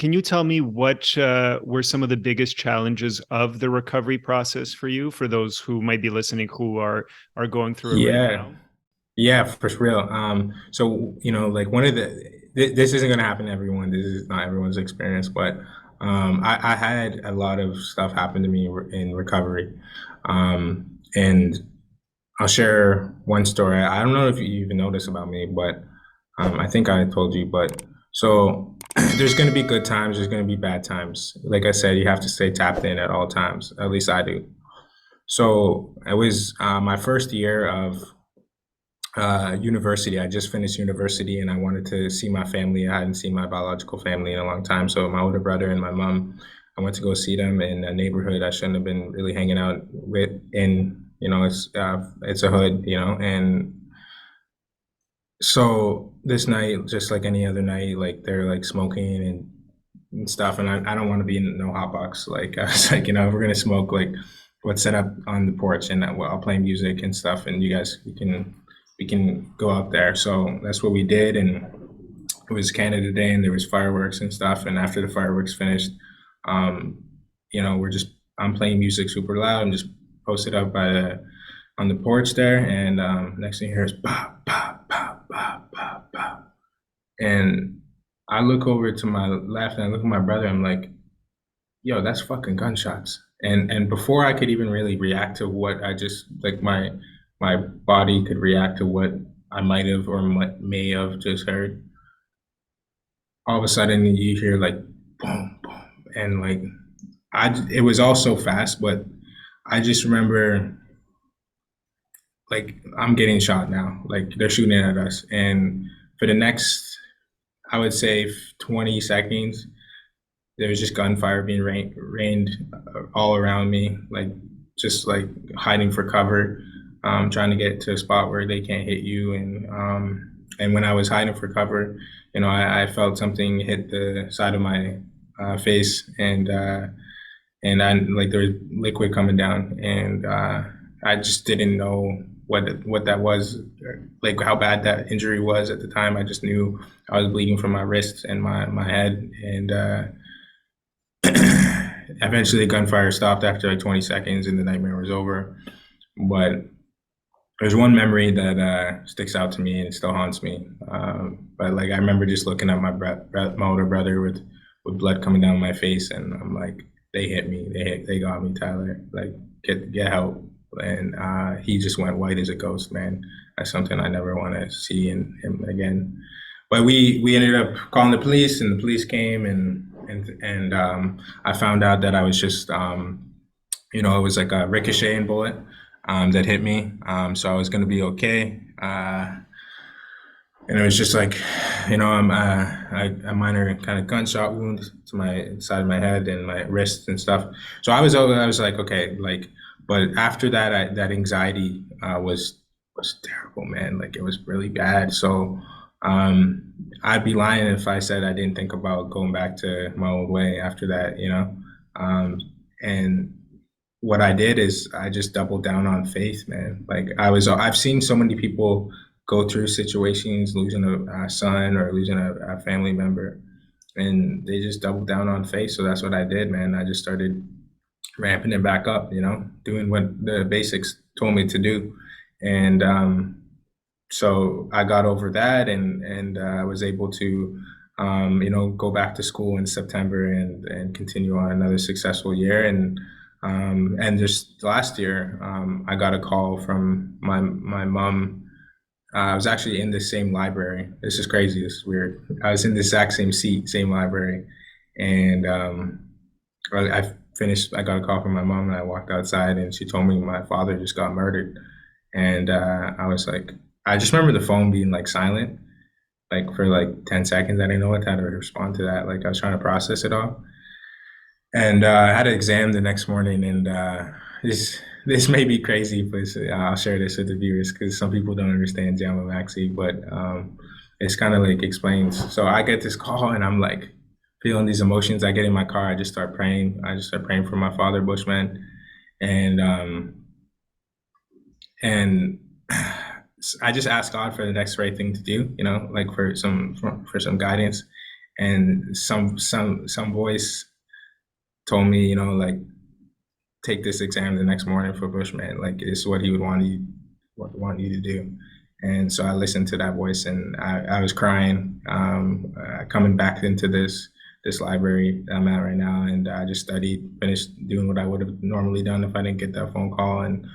Can you tell me what were some of the biggest challenges of the recovery process for you, for those who might be listening who are going through it right Yeah, now? yeah, for real. So like one of this isn't gonna happen to everyone. This is not everyone's experience, but I had a lot of stuff happen to me in recovery, and I'll share one story. I don't know if you even know this about me, but I think I told you. But so there's gonna be good times. There's gonna be bad times. Like I said, you have to stay tapped in at all times. At least I do. So it was my first year of university. I just finished university and I wanted to see my family. I hadn't seen my biological family in a long time. So my older brother and my mom, I went to go see them in a neighborhood I shouldn't have been really hanging out with. In it's a hood, and so this night, just like any other night, like they're like smoking and stuff, and I don't want to be in no hot box. Like I was like, if we're gonna smoke, like let's set up on the porch and I'll play music and stuff, and you guys we can go out there. So that's what we did, and it was Canada Day, and there was fireworks and stuff. And after the fireworks finished, um, we're just I'm playing music super loud and just posted up on the porch there, and next thing you hear is pop, pop, pop, pop, pop, pop, and I look over to my left and I look at my brother. I'm like, "Yo, that's fucking gunshots!" And before I could even really react to what I just like my body could react to what I might have or may have just heard. All of a sudden, you hear like boom, boom, and like it was all so fast, but I just remember like I'm getting shot now. Like they're shooting at us, and for the next, I would say, 20 seconds, there was just gunfire being rained all around me, like just like hiding for cover, trying to get to a spot where they can't hit you. And when I was hiding for cover, I felt something hit the side of my face, and I like there was liquid coming down, and I just didn't know what that was, like how bad that injury was at the time. I just knew I was bleeding from my wrists and my head, and eventually the gunfire stopped after like 20 seconds, and the nightmare was over. But there's one memory that sticks out to me, and it still haunts me. But like I remember just looking at my older brother with blood coming down my face, and I'm like, they hit me, they got me, Tyler. Like get help. And he just went white as a ghost, man. That's something I never want to see in him again. But we ended up calling the police, and the police came, and I found out that I was just it was like a ricocheting bullet that hit me. So I was gonna be okay. And it was just like, a minor kind of gunshot wound to my side of my head and my wrist and stuff. So I was like, okay, like, but after that, that anxiety was terrible, man. Like it was really bad. So I'd be lying if I said I didn't think about going back to my old way after that. Um, and what I did is I just doubled down on faith, man. Like I've seen so many people go through situations, losing a son or losing a family member, and they just doubled down on faith. So that's what I did, man. I just started ramping it back up, doing what the basics told me to do. And so I got over that, and I was able to, go back to school in September and continue on another successful year. And just last year, I got a call from my mom. I was actually in the same library. This is crazy. This is weird. I was in the exact same seat, same library, and I finished. I got a call from my mom, and I walked outside, and she told me my father just got murdered. And I was like, I just remember the phone being like silent, like for like 10 seconds. I didn't know how to respond to that. Like I was trying to process it all. And I had an exam the next morning, and this may be crazy, but I'll share this with the viewers because some people don't understand JAMA Maxi, but it's kind of like explains. So I get this call, and I'm like feeling these emotions. I get in my car, I just start praying. I just start praying for my father, Bushman, and and I just asked God for the next right thing to do, like for some guidance. and some voice told me, like, take this exam the next morning for Bushman. Like, it's what he would want you to do. And so I listened to that voice, and I was crying, coming back into this library I'm at right now, and I just studied, finished doing what I would have normally done if I didn't get that phone call. And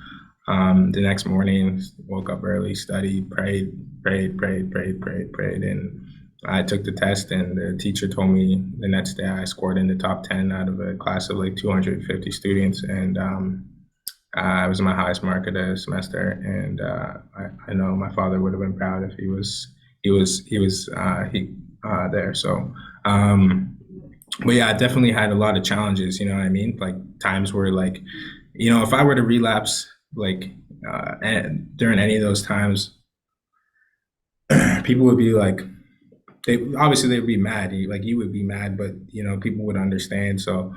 the next morning, woke up early, studied, prayed, and I took the test, and the teacher told me the next day I scored in the top 10 out of a class of like 250 students, and I was my highest mark of the semester. And I know my father would have been proud if he was there. So, but yeah, I definitely had a lot of challenges. You know what I mean? Like times where like, if I were to relapse, like and during any of those times, people would be like, they would be mad. Like you would be mad, but people would understand. So,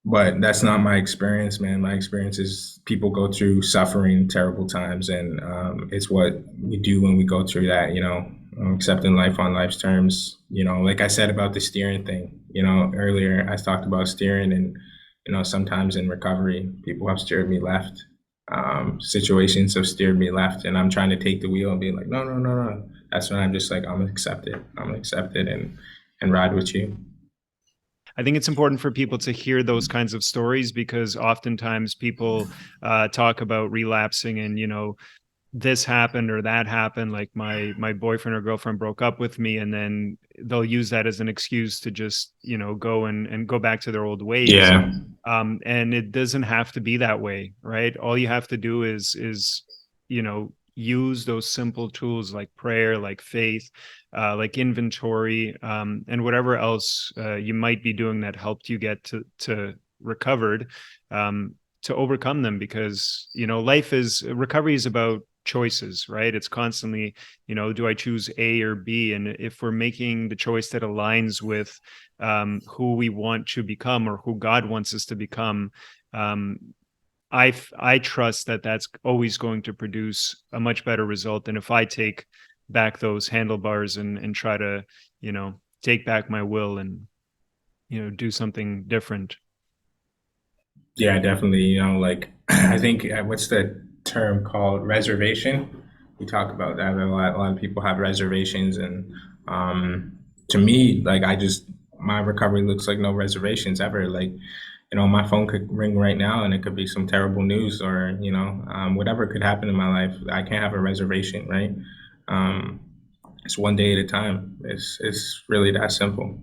but that's not my experience, man. My experience is people go through suffering, terrible times, and it's what we do when we go through that. Accepting life on life's terms. Like I said about the steering thing. Earlier I talked about steering, and sometimes in recovery, people have steered me left. Situations have steered me left, and I'm trying to take the wheel and be like, no, no, no, no. That's when I'm just like, I'm gonna accept it. I'm gonna accept it and ride with you. I think it's important for people to hear those kinds of stories because oftentimes people talk about relapsing and, this happened or that happened, like my boyfriend or girlfriend broke up with me, and then they'll use that as an excuse to just go and go back to their old ways. Yeah, And it doesn't have to be that way, right? All you have to do is use those simple tools like prayer, like faith, like inventory, and whatever else you might be doing that helped you get to recovered, to overcome them. Because recovery is about choices, right? It's constantly, do I choose A or B? And if we're making the choice that aligns with who we want to become or who God wants us to become, um, I trust that that's always going to produce a much better result than if I take back those handlebars and try to, take back my will and, do something different. yeah, definitely. Like I think what's the term called reservation? We talk about that a lot of people have reservations, and to me, like my recovery looks like no reservations ever. Like my phone could ring right now, and it could be some terrible news, or whatever could happen in my life. I can't have a reservation, right? Um, it's one day at a time. It's really that simple.